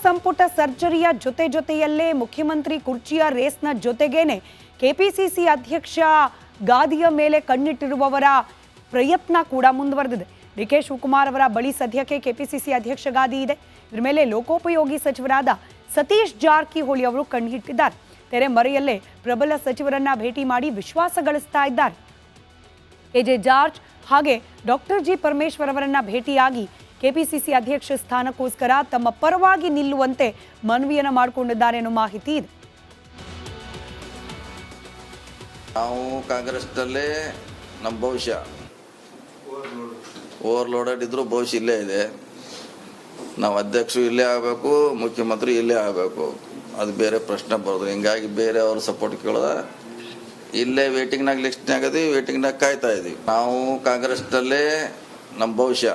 ಸಂಪುಟ ಸರ್ಜರಿಯ ಜೊತೆಯಲ್ಲೇ ಮುಖ್ಯಮಂತ್ರಿ ಕುರ್ಚಿಯ ರೇಸ್ನ ಜೊತೆಗೇನೆ ಕೆಪಿಸಿಸಿ ಅಧ್ಯಕ್ಷ ಗಾದಿಯ ಮೇಲೆ ಕಣ್ಣಿಟ್ಟಿರುವವರ ಪ್ರಯತ್ನ ಕೂಡ ಮುಂದುವರೆದಿದೆ. ಡಿಕೆ ಶಿವಕುಮಾರ್ ಅವರ ಬಳಿ ಸದ್ಯಕ್ಕೆ ಕೆಪಿಸಿಸಿ ಅಧ್ಯಕ್ಷ ಗಾದಿ ಇದೆ. ಇದರ ಮೇಲೆ ಲೋಕೋಪಯೋಗಿ ಸಚಿವರಾದ ಸತೀಶ್ ಜಾರಕಿಹೊಳಿ ಅವರು ಕಣ್ಣಿಟ್ಟಿದ್ದಾರೆ. ತೆರೆ ಮರೆಯಲ್ಲೇ ಪ್ರಬಲ ಸಚಿವರನ್ನ ಭೇಟಿ ಮಾಡಿ ವಿಶ್ವಾಸ ಗಳಿಸ್ತಾ ಇದ್ದಾರೆ. ಕೆಜೆ ಜಾರ್ಜ್ ಹಾಗೆ ಡಾಕ್ಟರ್ ಜಿ ಪರಮೇಶ್ವರ್ ಅವರನ್ನ ಭೇಟಿಯಾಗಿ ಕೆಪಿಸಿಸಿ ಅಧ್ಯಕ್ಷ ಸ್ಥಾನಕ್ಕೋಸ್ಕರ ತಮ್ಮ ಪರವಾಗಿ ನಿಲ್ಲುವಂತೆ ಮನವಿಯನ್ನು ಮಾಡಿಕೊಂಡಿದ್ದಾರೆ ಅನ್ನೋ ಮಾಹಿತಿ ಇದೆ. ನಾವು ಕಾಂಗ್ರೆಸ್ನಲ್ಲೇ ನಮ್ಮ ಭವಿಷ್ಯ ಓವರ್ಲೋಡೆಡ್ ಇದ್ರೂ ಭವಿಷ್ಯ ಇಲ್ಲೇ ಇದೆ. ನಾವು ಅಧ್ಯಕ್ಷರು ಇಲ್ಲೇ ಆಗಬೇಕು, ಮುಖ್ಯಮಂತ್ರಿ ಇಲ್ಲೇ ಆಗಬೇಕು, ಅದು ಬೇರೆ ಪ್ರಶ್ನೆ ಬರೋದು. ಹಿಂಗಾಗಿ ಬೇರೆ ಅವ್ರ ಸಪೋರ್ಟ್ ಕೇಳೋದ ಇಲ್ಲೇ ವೇಟಿಂಗ್ನಾಗ ಲಿಸ್ಟ್ನಾಗ ಅದೀವಿ, ವೇಟಿಂಗ್ನಾಗ ಕಾಯ್ತಾ ಇದೀವಿ. ನಾವು ಕಾಂಗ್ರೆಸ್ನಲ್ಲೇ ನಮ್ಮ ಭವಿಷ್ಯ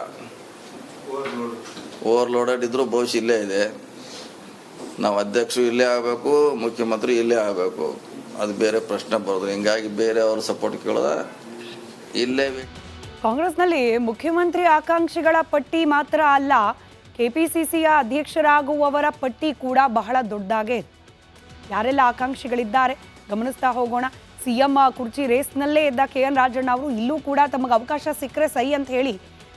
ಓವರ್ಲೋಡೆಡ್ ಇದ್ರೂ ಭವಿಷ್ಯ ಇಲ್ಲೇ ಇದೆ. ನಾವು ಅಧ್ಯಕ್ಷರು ಇಲ್ಲೇ ಆಗಬೇಕು, ಮುಖ್ಯಮಂತ್ರಿ ಇಲ್ಲೇ ಆಗಬೇಕು, ಅದು ಬೇರೆ ಪ್ರಶ್ನೆ ಬರೋದು. ಹಿಂಗಾಗಿ ಬೇರೆ ಅವ್ರ ಸಪೋರ್ಟ್ ಕೇಳೋದ ಇಲ್ಲೇ. ಕಾಂಗ್ರೆಸ್ನಲ್ಲಿ ಮುಖ್ಯಮಂತ್ರಿ ಆಕಾಂಕ್ಷಿಗಳ ಪಟ್ಟಿ ಮಾತ್ರ ಅಲ್ಲ, ಕೆಪಿಸಿಸಿಯ ಅಧ್ಯಕ್ಷರಾಗುವವರ ಪಟ್ಟಿ ಕೂಡ ಬಹಳ ದೊಡ್ಡದಾಗೆ ಇದೆ. ಯಾರೆಲ್ಲ ಆಕಾಂಕ್ಷಿಗಳಿದ್ದಾರೆ ಗಮನಿಸ್ತಾ ಹೋಗೋಣ. ಸಿಎಂ ಕುರ್ಚಿ ರೇಸ್ನಲ್ಲೇ ಇದ್ದ KN ರಾಜಣ್ಣ ಅವರು ಇಲ್ಲೂ ಕೂಡ ತಮಗೆ ಅವಕಾಶ ಸಿಕ್ಕರೆ ಸೈ ಅಂತ ಹೇಳಿ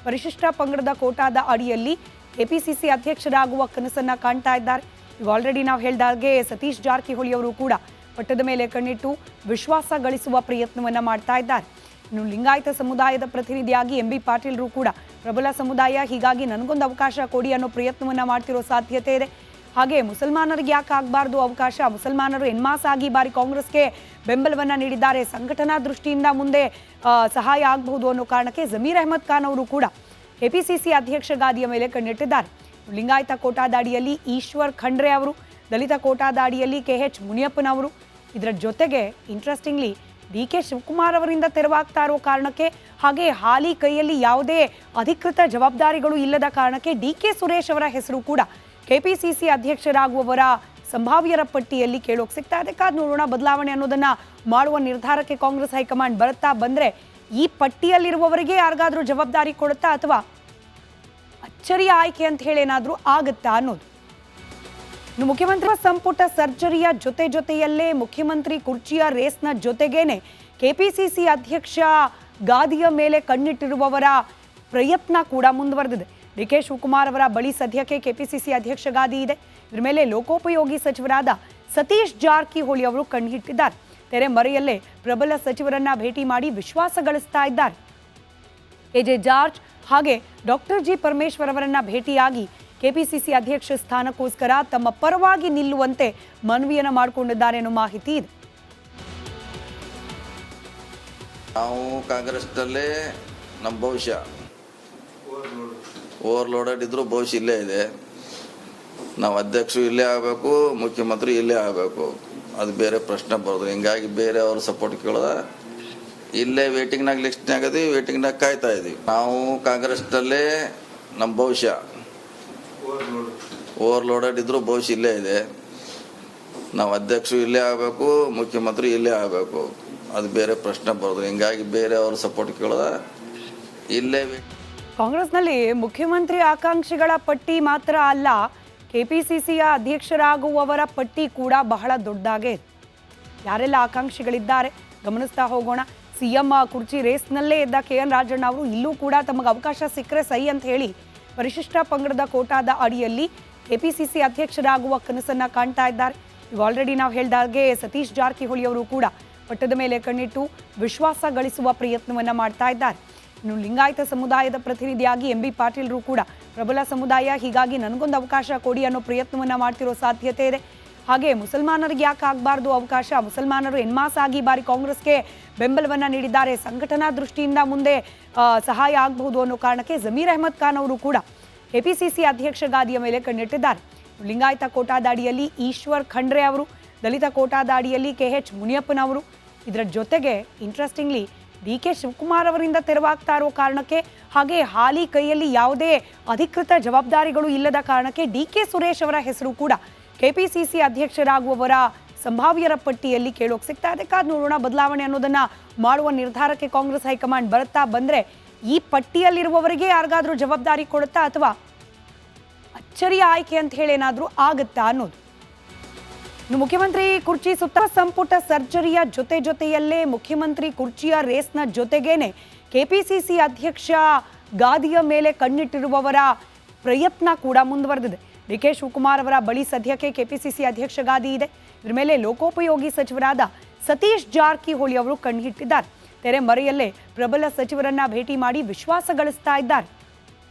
ಪರಿಶಿಷ್ಟ ಪಂಗಡದ ಕೋಟಾದ ಅಡಿಯಲ್ಲಿ ಕೆಪಿಸಿಸಿ ಅಧ್ಯಕ್ಷರಾಗುವ ಕನಸನ್ನ ಕಾಣ್ತಾ ಇದ್ದಾರೆ. ಈಗ ಆಲ್ರೆಡಿ ನಾವು ಹೇಳಿದಾಗೆ ಸತೀಶ್ ಜಾರಕಿಹೊಳಿ ಅವರು ಕೂಡ ಪಟ್ಟದ ಮೇಲೆ ಕಣ್ಣಿಟ್ಟು ವಿಶ್ವಾಸ ಗಳಿಸುವ ಪ್ರಯತ್ನವನ್ನ ಮಾಡ್ತಾ ಇದ್ದಾರೆ. ಇನ್ನು ಲಿಂಗಾಯತ ಸಮುದಾಯದ ಪ್ರತಿನಿಧಿಯಾಗಿ MB ಪಾಟೀಲ್ರು ಕೂಡ ಪ್ರಬಲ ಸಮುದಾಯ, ಹೀಗಾಗಿ ನನಗೊಂದು ಅವಕಾಶ ಕೊಡಿ ಅನ್ನೋ ಪ್ರಯತ್ನವನ್ನ ಮಾಡ್ತಿರೋ ಸಾಧ್ಯತೆ ಇದೆ. ಹಾಗೆ ಮುಸಲ್ಮಾನರಿಗೆ ಯಾಕೆ ಆಗಬಾರ್ದು ಅವಕಾಶ, ಮುಸಲ್ಮಾನರು ಎನ್ಮಾಸ್ ಆಗಿ ಬಾರಿ ಕಾಂಗ್ರೆಸ್ಗೆ ಬೆಂಬಲವನ್ನ ನೀಡಿದ್ದಾರೆ, ಸಂಘಟನಾ ದೃಷ್ಟಿಯಿಂದ ಮುಂದೆ ಸಹಾಯ ಆಗಬಹುದು ಅನ್ನೋ ಕಾರಣಕ್ಕೆ ಜಮೀರ್ ಅಹ್ಮದ್ ಖಾನ್ ಅವರು ಕೂಡ ಕೆಪಿಸಿಸಿ ಅಧ್ಯಕ್ಷ ಗಾದಿಯ ಮೇಲೆ ಕಣ್ಣಿಟ್ಟಿದ್ದಾರೆ. ಲಿಂಗಾಯತ ಕೋಟಾದ ಅಡಿಯಲ್ಲಿ ಈಶ್ವರ್ ಖಂಡ್ರೆ ಅವರು, ದಲಿತ ಕೋಟಾದ ಅಡಿಯಲ್ಲಿ KH ಮುನಿಯಪ್ಪನವರು, ಇದರ ಜೊತೆಗೆ ಇಂಟ್ರೆಸ್ಟಿಂಗ್ಲಿ DK ಶಿವಕುಮಾರ್ ಅವರಿಂದ ತೆರವಾಗ್ತಾ ಇರೋ ಕಾರಣಕ್ಕೆ, ಹಾಗೆ ಹಾಲಿ ಕೈಯಲ್ಲಿ ಯಾವುದೇ ಅಧಿಕೃತ ಜವಾಬ್ದಾರಿಗಳು ಇಲ್ಲದ ಕಾರಣಕ್ಕೆ DK ಸುರೇಶ್ ಅವರ ಹೆಸರು ಕೂಡ ಕೆಪಿಸಿಸಿ ಅಧ್ಯಕ್ಷರಾಗುವವರ ಸಂಭಾವ್ಯರ ಪಟ್ಟಿಯಲ್ಲಿ ಕೇಳೋಕೆ ಸಿಗ್ತಾ ಇದೆ. ಕಾದ್ ನೋಡೋಣ ಬದಲಾವಣೆ ಅನ್ನೋದನ್ನ ಮಾಡುವ ನಿರ್ಧಾರಕ್ಕೆ ಕಾಂಗ್ರೆಸ್ ಹೈಕಮಾಂಡ್ ಬರುತ್ತಾ ಬಂದ್ರೆ ಈ ಪಟ್ಟಿಯಲ್ಲಿರುವವರಿಗೆ ಯಾರಿಗಾದ್ರೂ ಜವಾಬ್ದಾರಿ ಕೊಡುತ್ತಾ ಅಥವಾ ಅಚ್ಚರಿಯ ಆಯ್ಕೆ ಅಂತ ಹೇಳಿ ಏನಾದ್ರೂ ಆಗುತ್ತಾ ಅನ್ನೋದು. ಇನ್ನು ಮುಖ್ಯಮಂತ್ರಿ ಸಂಪುಟ ಸರ್ಜರಿಯ ಜೊತೆಯಲ್ಲೇ ಮುಖ್ಯಮಂತ್ರಿ ಕುರ್ಚಿಯ ರೇಸ್ನ ಜೊತೆಗೇನೆ ಕೆಪಿಸಿಸಿ ಅಧ್ಯಕ್ಷ ಗಾದಿಯ ಮೇಲೆ ಕಣ್ಣಿಟ್ಟಿರುವವರ ಪ್ರಯತ್ನ ಕೂಡ ಮುಂದುವರೆದಿದೆ. ಡಿಕೆ ಶಿವಕುಮಾರ್ ಅವರ ಬಳಿ ಸದ್ಯಕ್ಕೆ ಕೆಪಿಸಿಸಿ ಅಧ್ಯಕ್ಷ ಗಾದಿ ಇದೆ. ಇದರ ಮೇಲೆ ಲೋಕೋಪಯೋಗಿ ಸಚಿವರಾದ ಸತೀಶ್ ಜಾರಕಿಹೊಳಿ ಅವರು ಕಣ್ಣಿಟ್ಟಿದ್ದಾರೆ. ತೆರೆ ಮರೆಯಲ್ಲೇ ಪ್ರಬಲ ಸಚಿವರನ್ನ ಭೇಟಿ ಮಾಡಿ ವಿಶ್ವಾಸ ಗಳಿಸ್ತಾ ಇದ್ದಾರೆ. ಕೆಜೆ ಜಾರ್ಜ್ ಹಾಗೆ ಡಾಕ್ಟರ್ ಜಿ ಪರಮೇಶ್ವರ್ ಅವರನ್ನ ಭೇಟಿಯಾಗಿ ಕೆಪಿಸಿಸಿ ಅಧ್ಯಕ್ಷ ಸ್ಥಾನಕ್ಕೋಸ್ಕರ ತಮ್ಮ ಪರವಾಗಿ ನಿಲ್ಲುವಂತೆ ಮನವಿಯನ್ನು ಮಾಡಿಕೊಂಡಿದ್ದಾರೆ ಅನ್ನೋ ಮಾಹಿತಿ ಇದೆ. ನಾವು ಕಾಂಗ್ರೆಸ್ನಲ್ಲೇ ನಮ್ಮ ಭವಿಷ್ಯ ಓವರ್ಲೋಡೆಡ್ ಇದ್ರೂ ಭವಿಷ್ಯ ಇಲ್ಲೇ ಇದೆ. ನಾವು ಅಧ್ಯಕ್ಷರು ಇಲ್ಲೇ ಆಗಬೇಕು, ಮುಖ್ಯಮಂತ್ರಿ ಇಲ್ಲೇ ಆಗಬೇಕು, ಅದು ಬೇರೆ ಪ್ರಶ್ನೆ ಬರೋದು. ಹಿಂಗಾಗಿ ಬೇರೆ ಅವ್ರ ಸಪೋರ್ಟ್ ಕೇಳೋದ ಇಲ್ಲೇ ವೇಟಿಂಗ್ನಾಗ ಲಿಸ್ಟ್ನಾಗ ಅದೀವಿ, ವೇಟಿಂಗ್ನಾಗ ಕಾಯ್ತಾ ಇದೀವಿ. ನಾವು ಕಾಂಗ್ರೆಸ್ನಲ್ಲೇ ನಮ್ಮ ಭವಿಷ್ಯ ಓವರ್ಲೋಡೆಡ್ ಇದ್ರೂ ಭವಿಷ್ಯ ಇಲ್ಲೇ ಇದೆ. ನಾವು ಅಧ್ಯಕ್ಷರು ಇಲ್ಲೇ ಆಗಬೇಕು, ಮುಖ್ಯಮಂತ್ರಿ ಇಲ್ಲೇ ಆಗಬೇಕು, ಅದು ಬೇರೆ ಪ್ರಶ್ನೆ ಬರೋದು. ಹಿಂಗಾಗಿ ಬೇರೆ ಅವ್ರ ಸಪೋರ್ಟ್ ಕೇಳೋದ ಇಲ್ಲೇ. ಕಾಂಗ್ರೆಸ್ನಲ್ಲಿ ಮುಖ್ಯಮಂತ್ರಿ ಆಕಾಂಕ್ಷಿಗಳ ಪಟ್ಟಿ ಮಾತ್ರ ಅಲ್ಲ, ಕೆಪಿಸಿಸಿಯ ಅಧ್ಯಕ್ಷರಾಗುವವರ ಪಟ್ಟಿ ಕೂಡ ಬಹಳ ದೊಡ್ಡದಾಗೆ ಇದೆ. ಯಾರೆಲ್ಲ ಆಕಾಂಕ್ಷಿಗಳಿದ್ದಾರೆ ಗಮನಿಸ್ತಾ ಹೋಗೋಣ. ಸಿಎಂ ಕುರ್ಚಿ ರೇಸ್ನಲ್ಲೇ ಇದ್ದ KN ರಾಜಣ್ಣ ಅವರು ಇಲ್ಲೂ ಕೂಡ ತಮಗೆ ಅವಕಾಶ ಸಿಕ್ಕರೆ ಸೈ ಅಂತ ಹೇಳಿ ಪರಿಶಿಷ್ಟ ಪಂಗಡದ ಕೋಟಾದ ಅಡಿಯಲ್ಲಿ ಕೆಪಿಸಿಸಿ ಅಧ್ಯಕ್ಷರಾಗುವ ಕನಸನ್ನ ಕಾಣ್ತಾ ಇದ್ದಾರೆ. ಈಗ ಆಲ್ರೆಡಿ ನಾವು ಹೇಳಿದಾಗೆ ಸತೀಶ್ ಜಾರಕಿಹೊಳಿ ಅವರು ಕೂಡ ಪಟ್ಟದ ಮೇಲೆ ಕಣ್ಣಿಟ್ಟು ವಿಶ್ವಾಸ ಗಳಿಸುವ ಪ್ರಯತ್ನವನ್ನ ಮಾಡ್ತಾ ಇದ್ದಾರೆ. ಇನ್ನು ಲಿಂಗಾಯತ ಸಮುದಾಯದ ಪ್ರತಿನಿಧಿಯಾಗಿ MB ಪಾಟೀಲ್ರು ಕೂಡ ಪ್ರಬಲ ಸಮುದಾಯ, ಹೀಗಾಗಿ ನನಗೊಂದು ಅವಕಾಶ ಕೊಡಿ ಅನ್ನೋ ಪ್ರಯತ್ನವನ್ನ ಮಾಡ್ತಿರೋ ಸಾಧ್ಯತೆ ಇದೆ. ಹಾಗೆ ಮುಸಲ್ಮಾನರಿಗೆ ಯಾಕೆ ಆಗಬಾರ್ದು ಅವಕಾಶ, ಮುಸಲ್ಮಾನರು ಎನ್ಮಾಸ್ ಆಗಿ ಬಾರಿ ಕಾಂಗ್ರೆಸ್ಗೆ ಬೆಂಬಲವನ್ನ ನೀಡಿದ್ದಾರೆ, ಸಂಘಟನಾ ದೃಷ್ಟಿಯಿಂದ ಮುಂದೆ ಸಹಾಯ ಆಗಬಹುದು ಅನ್ನೋ ಕಾರಣಕ್ಕೆ ಜಮೀರ್ ಅಹ್ಮದ್ ಖಾನ್ ಅವರು ಕೂಡ ಕೆಪಿಸಿಸಿ ಅಧ್ಯಕ್ಷ ಗಾದಿಯ ಮೇಲೆ ಕಣ್ಣಿಟ್ಟಿದ್ದಾರೆ. ಲಿಂಗಾಯತ ಕೋಟಾದ ಅಡಿಯಲ್ಲಿ ಈಶ್ವರ್ ಖಂಡ್ರೆ ಅವರು, ದಲಿತ ಕೋಟಾದ ಅಡಿಯಲ್ಲಿ KH ಮುನಿಯಪ್ಪನವರು, ಇದರ ಜೊತೆಗೆ ಇಂಟ್ರೆಸ್ಟಿಂಗ್ಲಿ DK ಶಿವಕುಮಾರ್ ಅವರಿಂದ ತೆರವಾಗ್ತಾ ಇರೋ ಕಾರಣಕ್ಕೆ, ಹಾಗೆ ಹಾಲಿ ಕೈಯಲ್ಲಿ ಯಾವುದೇ ಅಧಿಕೃತ ಜವಾಬ್ದಾರಿಗಳು ಇಲ್ಲದ ಕಾರಣಕ್ಕೆ DK ಸುರೇಶ್ ಅವರ ಹೆಸರು ಕೂಡ ಕೆಪಿಸಿಸಿ ಅಧ್ಯಕ್ಷರಾಗುವವರ ಸಂಭಾವ್ಯರ ಪಟ್ಟಿಯಲ್ಲಿ ಕೇಳೋಕೆ ಸಿಗ್ತಾ ಇದೆ. ಕಾದ್ ನೋಡೋಣ ಬದಲಾವಣೆ ಅನ್ನೋದನ್ನ ಮಾಡುವ ನಿರ್ಧಾರಕ್ಕೆ ಕಾಂಗ್ರೆಸ್ ಹೈಕಮಾಂಡ್ ಬರುತ್ತಾ ಬಂದ್ರೆ ಈ ಪಟ್ಟಿಯಲ್ಲಿರುವವರಿಗೆ ಯಾರಿಗಾದ್ರೂ ಜವಾಬ್ದಾರಿ ಕೊಡುತ್ತಾ ಅಥವಾ ಅಚ್ಚರಿಯ ಆಯ್ಕೆ ಅಂತ ಹೇಳಿ ಏನಾದರೂ ಆಗುತ್ತಾ ಅನ್ನೋದು. ಇನ್ನು ಮುಖ್ಯಮಂತ್ರಿ ಕುರ್ಚಿ ಸುತ್ತ ಸಂಪುಟ ಸರ್ಜರಿಯ ಜೊತೆಯಲ್ಲೇ ಮುಖ್ಯಮಂತ್ರಿ ಕುರ್ಚಿಯ ರೇಸ್ನ ಜೊತೆಗೇನೆ ಕೆಪಿಸಿಸಿ ಅಧ್ಯಕ್ಷ ಗಾದಿಯ ಮೇಲೆ ಕಣ್ಣಿಟ್ಟಿರುವವರ ಪ್ರಯತ್ನ ಕೂಡ ಮುಂದುವರೆದಿದೆ. ಡಿ.ಕೆ. ಶಿವಕುಮಾರ್ ಅವರ ಬಳಿ ಸದ್ಯಕ್ಕೆ ಕೆಪಿಸಿಸಿ ಅಧ್ಯಕ್ಷ ಗಾದಿ ಇದೆ. ಇದರ ಮೇಲೆ ಲೋಕೋಪಯೋಗಿ ಸಚಿವರಾದ ಸತೀಶ್ ಜಾರಕಿಹೊಳಿ ಅವರು ಕಣ್ಣಿಟ್ಟಿದ್ದಾರೆ. ತೆರೆ ಮರೆಯಲ್ಲೇ ಪ್ರಬಲ ಸಚಿವರನ್ನ ಭೇಟಿ ಮಾಡಿ ವಿಶ್ವಾಸ ಗಳಿಸ್ತಾ ಇದ್ದಾರೆ.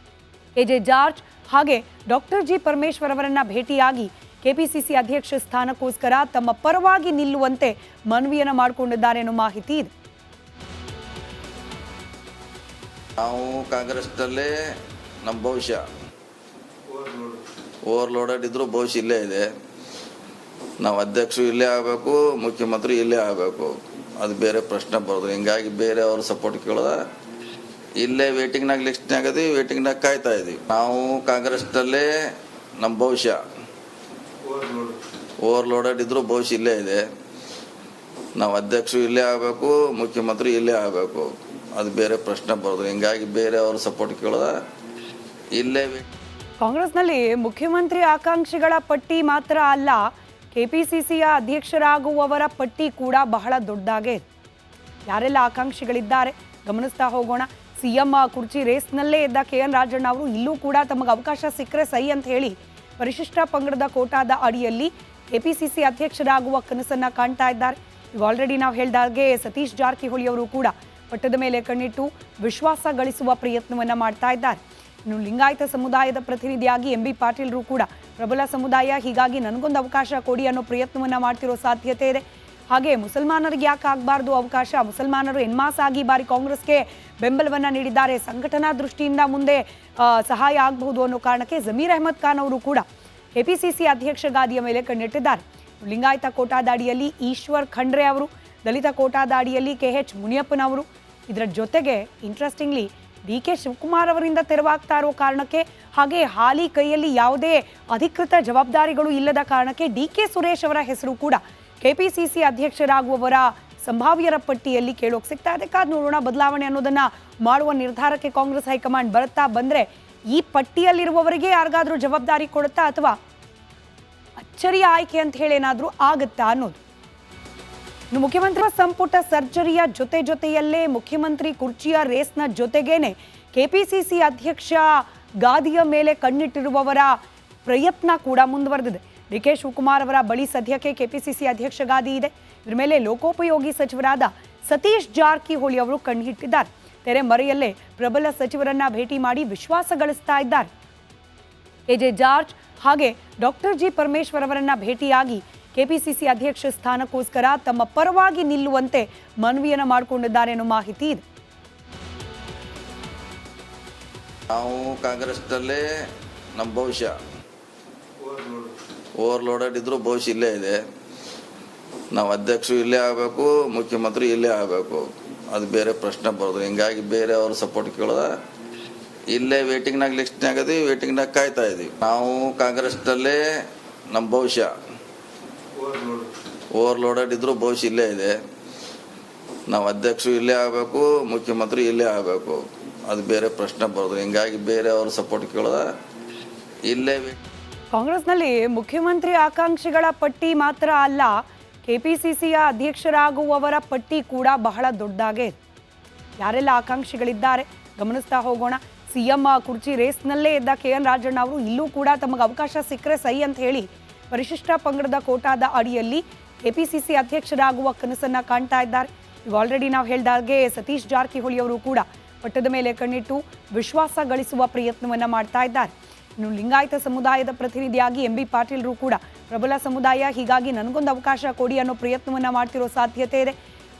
ಎಜೆ ಜಾರ್ಜ್ ಹಾಗೆ ಡಾಕ್ಟರ್ ಜಿ ಪರಮೇಶ್ವರ್ ಅವರನ್ನ ಭೇಟಿಯಾಗಿ ಕೆಪಿಸಿಸಿ ಅಧ್ಯಕ್ಷ ಸ್ಥಾನಕ್ಕೋಸ್ಕರ ತಮ್ಮ ಪರವಾಗಿ ನಿಲ್ಲುವಂತೆ ಮನವಿಯನ್ನು ಮಾಡಿಕೊಂಡಿದ್ದಾರೆ ಅನ್ನೋ ಮಾಹಿತಿ ಇದೆ. ನಾವು ಕಾಂಗ್ರೆಸ್ನಲ್ಲೇ ನಮ್ಮ ಭವಿಷ್ಯ ಓವರ್ಲೋಡೆಡ್ ಇದ್ರೂ ಭವಿಷ್ಯ ಇಲ್ಲೇ ಇದೆ. ನಾವು ಅಧ್ಯಕ್ಷರು ಇಲ್ಲೇ ಆಗಬೇಕು, ಮುಖ್ಯಮಂತ್ರಿ ಇಲ್ಲೇ ಆಗಬೇಕು, ಅದು ಬೇರೆ ಪ್ರಶ್ನೆ ಬರೋದು. ಹಿಂಗಾಗಿ ಬೇರೆ ಅವ್ರ ಸಪೋರ್ಟ್ ಕೇಳೋದ ಇಲ್ಲೇ ವೇಟಿಂಗ್ನಾಗ ಲಿಸ್ಟ್ನಾಗ ಅದೀವಿ, ವೇಟಿಂಗ್ನಾಗ ಕಾಯ್ತಾ ಇದೀವಿ. ನಾವು ಕಾಂಗ್ರೆಸ್ನಲ್ಲೇ ನಮ್ಮ ಭವಿಷ್ಯ ಓವರ್ಲೋಡೆಡ್ ಇದ್ರೂ ಭವಿಷ್ಯ ಇಲ್ಲೇ ಇದೆ. ನಾವು ಅಧ್ಯಕ್ಷರು ಇಲ್ಲೇ ಆಗಬೇಕು, ಮುಖ್ಯಮಂತ್ರಿ ಇಲ್ಲೇ ಆಗಬೇಕು, ಅದು ಬೇರೆ ಪ್ರಶ್ನೆ ಬರೋದು. ಹಿಂಗಾಗಿ ಬೇರೆ ಅವ್ರ ಸಪೋರ್ಟ್ ಕೇಳೋದ ಇಲ್ಲೇ. ಕಾಂಗ್ರೆಸ್ನಲ್ಲಿ ಮುಖ್ಯಮಂತ್ರಿ ಆಕಾಂಕ್ಷಿಗಳ ಪಟ್ಟಿ ಮಾತ್ರ ಅಲ್ಲ, ಕೆಪಿಸಿಸಿಯ ಅಧ್ಯಕ್ಷರಾಗುವವರ ಪಟ್ಟಿ ಕೂಡ ಬಹಳ ದೊಡ್ಡದಾಗೆ ಇದೆ. ಯಾರೆಲ್ಲ ಆಕಾಂಕ್ಷಿಗಳಿದ್ದಾರೆ ಗಮನಿಸ್ತಾ ಹೋಗೋಣ. ಸಿಎಂ ಕುರ್ಚಿ ರೇಸ್ನಲ್ಲೇ ಇದ್ದ KN ರಾಜಣ್ಣ ಅವರು ಇಲ್ಲೂ ಕೂಡ ತಮಗೆ ಅವಕಾಶ ಸಿಕ್ಕರೆ ಸೈ ಅಂತ ಹೇಳಿ ಪರಿಶಿಷ್ಟ ಪಂಗಡದ ಕೋಟಾದ ಅಡಿಯಲ್ಲಿ ಕೆಪಿಸಿಸಿ ಅಧ್ಯಕ್ಷರಾಗುವ ಕನಸನ್ನ ಕಾಣ್ತಾ ಇದ್ದಾರೆ. ಈಗ ಆಲ್ರೆಡಿ ನಾವು ಹೇಳಿದಾಗೆ ಸತೀಶ್ ಜಾರಕಿಹೊಳಿ ಅವರು ಕೂಡ ಪಟ್ಟದ ಮೇಲೆ ಕಣ್ಣಿಟ್ಟು ವಿಶ್ವಾಸ ಗಳಿಸುವ ಪ್ರಯತ್ನವನ್ನ ಮಾಡ್ತಾ ಇದ್ದಾರೆ. ಇನ್ನು ಲಿಂಗಾಯತ ಸಮುದಾಯದ ಪ್ರತಿನಿಧಿಯಾಗಿ MB ಪಾಟೀಲ್ರು ಕೂಡ ಪ್ರಬಲ ಸಮುದಾಯ, ಹೀಗಾಗಿ ನನಗೊಂದು ಅವಕಾಶ ಕೊಡಿ ಅನ್ನೋ ಪ್ರಯತ್ನವನ್ನ ಮಾಡ್ತಿರೋ ಸಾಧ್ಯತೆ ಇದೆ. ಹಾಗೆ ಮುಸಲ್ಮಾನರಿಗೆ ಯಾಕೆ ಆಗಬಾರ್ದು ಅವಕಾಶ, ಮುಸಲ್ಮಾನರು ಎನ್ಮಾಸ್ ಆಗಿ ಬಾರಿ ಕಾಂಗ್ರೆಸ್ಗೆ ಬೆಂಬಲವನ್ನ ನೀಡಿದ್ದಾರೆ, ಸಂಘಟನಾ ದೃಷ್ಟಿಯಿಂದ ಮುಂದೆ ಸಹಾಯ ಆಗಬಹುದು ಅನ್ನೋ ಕಾರಣಕ್ಕೆ ಜಮೀರ್ ಅಹಮದ್ ಖಾನ್ ಅವರು ಕೂಡ ಕೆಪಿಸಿಸಿ ಅಧ್ಯಕ್ಷ ಗಾದಿಯ ಮೇಲೆ ಕಣ್ಣಿಟ್ಟಿದ್ದಾರೆ. ಲಿಂಗಾಯತ ಕೋಟಾದ ಅಡಿಯಲ್ಲಿ ಈಶ್ವರ್ ಖಂಡ್ರೆ ಅವರು, ದಲಿತ ಕೋಟಾದ ಅಡಿಯಲ್ಲಿ KH ಮುನಿಯಪ್ಪನವರು, ಇದರ ಜೊತೆಗೆ ಇಂಟ್ರೆಸ್ಟಿಂಗ್ಲಿ ಡಿ.ಕೆ. ಶಿವಕುಮಾರ್ ಅವರಿಂದ ತೆರವಾಗ್ತಾ ಇರೋ ಕಾರಣಕ್ಕೆ, ಹಾಗೆ ಹಾಲಿ ಕೈಯಲ್ಲಿ ಯಾವುದೇ ಅಧಿಕೃತ ಜವಾಬ್ದಾರಿಗಳು ಇಲ್ಲದ ಕಾರಣಕ್ಕೆ ಡಿ.ಕೆ. ಸುರೇಶ್ ಅವರ ಹೆಸರು ಕೂಡ ಕೆಪಿಸಿಸಿ ಅಧ್ಯಕ್ಷರಾಗುವವರ ಸಂಭಾವ್ಯರ ಪಟ್ಟಿಯಲ್ಲಿ ಕೇಳೋಕೆ ಸಿಗ್ತಾ ಇದೆ. ಕಾದ್ ನೋಡೋಣ ಬದಲಾವಣೆ ಅನ್ನೋದನ್ನ ಮಾಡುವ ನಿರ್ಧಾರಕ್ಕೆ ಕಾಂಗ್ರೆಸ್ ಹೈಕಮಾಂಡ್ ಬರುತ್ತಾ ಬಂದ್ರೆ ಈ ಪಟ್ಟಿಯಲ್ಲಿರುವವರಿಗೆ ಯಾರಿಗಾದ್ರೂ ಜವಾಬ್ದಾರಿ ಕೊಡುತ್ತಾ ಅಥವಾ ಅಚ್ಚರಿಯ ಆಯ್ಕೆ ಅಂತ ಹೇಳಿ ಏನಾದರೂ ಆಗುತ್ತಾ ಅನ್ನೋದು. ಇನ್ನು ಮುಖ್ಯಮಂತ್ರಿ ಸಂಪುಟ ಸರ್ಜರಿಯ ಜೊತೆಯಲ್ಲೇ ಮುಖ್ಯಮಂತ್ರಿ ಕುರ್ಚಿಯ ರೇಸ್ನ ಜೊತೆಗೇನೆ ಕೆಪಿಸಿಸಿ ಅಧ್ಯಕ್ಷ ಗಾದಿಯ ಮೇಲೆ ಕಣ್ಣಿಟ್ಟಿರುವವರ ಪ್ರಯತ್ನ ಕೂಡ ಮುಂದುವರೆದಿದೆ. ಡಿ.ಕೆ. ಶಿವಕುಮಾರ್ ಅವರ ಬಳಿ ಸದ್ಯಕ್ಕೆ ಕೆಪಿಸಿಸಿ ಅಧ್ಯಕ್ಷ ಗಾದಿ ಇದೆ. ಇದರ ಮೇಲೆ ಲೋಕೋಪಯೋಗಿ ಸಚಿವರಾದ ಸತೀಶ್ ಜಾರಕಿಹೊಳಿ ಅವರು ಕಣ್ಣಿಟ್ಟಿದ್ದಾರೆ. ತೆರೆ ಮರೆಯಲ್ಲೇ ಪ್ರಬಲ ಸಚಿವರನ್ನ ಭೇಟಿ ಮಾಡಿ ವಿಶ್ವಾಸ ಗಳಿಸ್ತಾ ಇದ್ದಾರೆ. ಎಜೆ ಜಾರ್ಜ್ ಹಾಗೆ ಡಾಕ್ಟರ್ ಜಿ ಪರಮೇಶ್ವರ್ ಅವರನ್ನ ಭೇಟಿಯಾಗಿ ಕೆಪಿಸಿಸಿ ಅಧ್ಯಕ್ಷ ಸ್ಥಾನಕ್ಕೋಸ್ಕರ ತಮ್ಮ ಪರವಾಗಿ ನಿಲ್ಲುವಂತೆ ಮನವಿಯನ್ನು ಮಾಡಿಕೊಂಡಿದ್ದಾರೆ ಅನ್ನೋ ಮಾಹಿತಿ ಇದೆ. ನಾವು ಕಾಂಗ್ರೆಸ್ನಲ್ಲೇ ನಮ್ಮ ಭವಿಷ್ಯ ಓವರ್ಲೋಡೆಡ್ ಇದ್ರೂ ಭವಿಷ್ಯ ಇಲ್ಲೇ ಇದೆ. ನಾವು ಅಧ್ಯಕ್ಷರು ಇಲ್ಲೇ ಆಗಬೇಕು, ಮುಖ್ಯಮಂತ್ರಿ ಇಲ್ಲೇ ಆಗಬೇಕು, ಅದು ಬೇರೆ ಪ್ರಶ್ನೆ ಬರೋದು. ಹಿಂಗಾಗಿ ಬೇರೆ ಅವ್ರ ಸಪೋರ್ಟ್ ಕೇಳೋದ ಇಲ್ಲೇ ವೇಟಿಂಗ್ನಾಗ ಲಿಸ್ಟ್ನಾಗ ಅದೀವಿ, ವೇಟಿಂಗ್ನಾಗ ಕಾಯ್ತಾ ಇದೀವಿ. ನಾವು ಕಾಂಗ್ರೆಸ್ನಲ್ಲೇ ನಮ್ಮ ಭವಿಷ್ಯ ಓವರ್ಲೋಡೆಡ್ ಇದ್ರೂ ಭವಿಷ್ಯ ಇಲ್ಲೇ ಇದೆ. ನಾವು ಅಧ್ಯಕ್ಷರು ಇಲ್ಲೇ ಆಗಬೇಕು, ಮುಖ್ಯಮಂತ್ರಿ ಇಲ್ಲೇ ಆಗಬೇಕು, ಅದು ಬೇರೆ ಪ್ರಶ್ನೆ ಬರೋದು. ಹಿಂಗಾಗಿ ಬೇರೆ ಅವ್ರ ಸಪೋರ್ಟ್ ಕೇಳೋದ ಇಲ್ಲೇ. ಕಾಂಗ್ರೆಸ್ನಲ್ಲಿ ಮುಖ್ಯಮಂತ್ರಿ ಆಕಾಂಕ್ಷಿಗಳ ಪಟ್ಟಿ ಮಾತ್ರ ಅಲ್ಲ, ಕೆಪಿಸಿಸಿಯ ಅಧ್ಯಕ್ಷರಾಗುವವರ ಪಟ್ಟಿ ಕೂಡ ಬಹಳ ದೊಡ್ಡದಾಗೆ ಇದೆ. ಯಾರೆಲ್ಲ ಆಕಾಂಕ್ಷಿಗಳಿದ್ದಾರೆ ಗಮನಿಸ್ತಾ ಹೋಗೋಣ. ಸಿಎಂ ಕುರ್ಚಿ ರೇಸ್ನಲ್ಲೇ ಇದ್ದ KN ರಾಜಣ್ಣ ಅವರು ಇಲ್ಲೂ ಕೂಡ ತಮಗೆ ಅವಕಾಶ ಸಿಕ್ಕರೆ ಸೈ ಅಂತ ಹೇಳಿ ಪರಿಶಿಷ್ಟ ಪಂಗಡದ ಕೋಟಾದ ಅಡಿಯಲ್ಲಿ ಕೆಪಿಸಿಸಿ ಅಧ್ಯಕ್ಷರಾಗುವ ಕನಸನ್ನ ಕಾಣ್ತಾ ಇದ್ದಾರೆ. ಈಗ ಆಲ್ರೆಡಿ ನಾವು ಹೇಳಿದಾಗೆ ಸತೀಶ್ ಜಾರಕಿಹೊಳಿ ಅವರು ಕೂಡ ಪಟ್ಟದ ಮೇಲೆ ಕಣ್ಣಿಟ್ಟು ವಿಶ್ವಾಸ ಗಳಿಸುವ ಪ್ರಯತ್ನವನ್ನ ಮಾಡ್ತಾ ಇದ್ದಾರೆ. ಇನ್ನು ಲಿಂಗಾಯತ ಸಮುದಾಯದ ಪ್ರತಿನಿಧಿಯಾಗಿ MB ಪಾಟೀಲ್ರು ಕೂಡ ಪ್ರಬಲ ಸಮುದಾಯ, ಹೀಗಾಗಿ ನನಗೊಂದು ಅವಕಾಶ ಕೊಡಿ ಅನ್ನೋ ಪ್ರಯತ್ನವನ್ನ ಮಾಡ್ತಿರೋ ಸಾಧ್ಯತೆ ಇದೆ.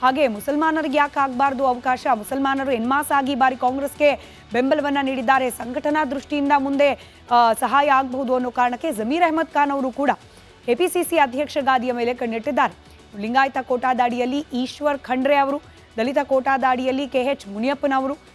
ಹಾಗೆ ಮುಸಲ್ಮಾನರಿಗೆ ಯಾಕೆ ಆಗಬಾರ್ದು ಅವಕಾಶ, ಮುಸಲ್ಮಾನರು ಎನ್ಮಾಸ್ ಆಗಿ ಬಾರಿ ಕಾಂಗ್ರೆಸ್ಗೆ ಬೆಂಬಲವನ್ನ ನೀಡಿದ್ದಾರೆ, ಸಂಘಟನಾ ದೃಷ್ಟಿಯಿಂದ ಮುಂದೆ ಸಹಾಯ ಆಗಬಹುದು ಅನ್ನೋ ಕಾರಣಕ್ಕೆ ಜಮೀರ್ ಅಹಮದ್ ಖಾನ್ ಅವರು ಕೂಡ ಕೆಪಿಸಿಸಿ ಅಧ್ಯಕ್ಷ ಗಾದಿಯ ಮೇಲೆ ಕಣ್ಣಿಟ್ಟಿದ್ದಾರೆ. ಲಿಂಗಾಯತ ಕೋಟಾದ ಅಡಿಯಲ್ಲಿ ಈಶ್ವರ್ ಖಂಡ್ರೆ ಅವರು, ದಲಿತ ಕೋಟಾದ ಅಡಿಯಲ್ಲಿ KH ಮುನಿಯಪ್ಪನವರು,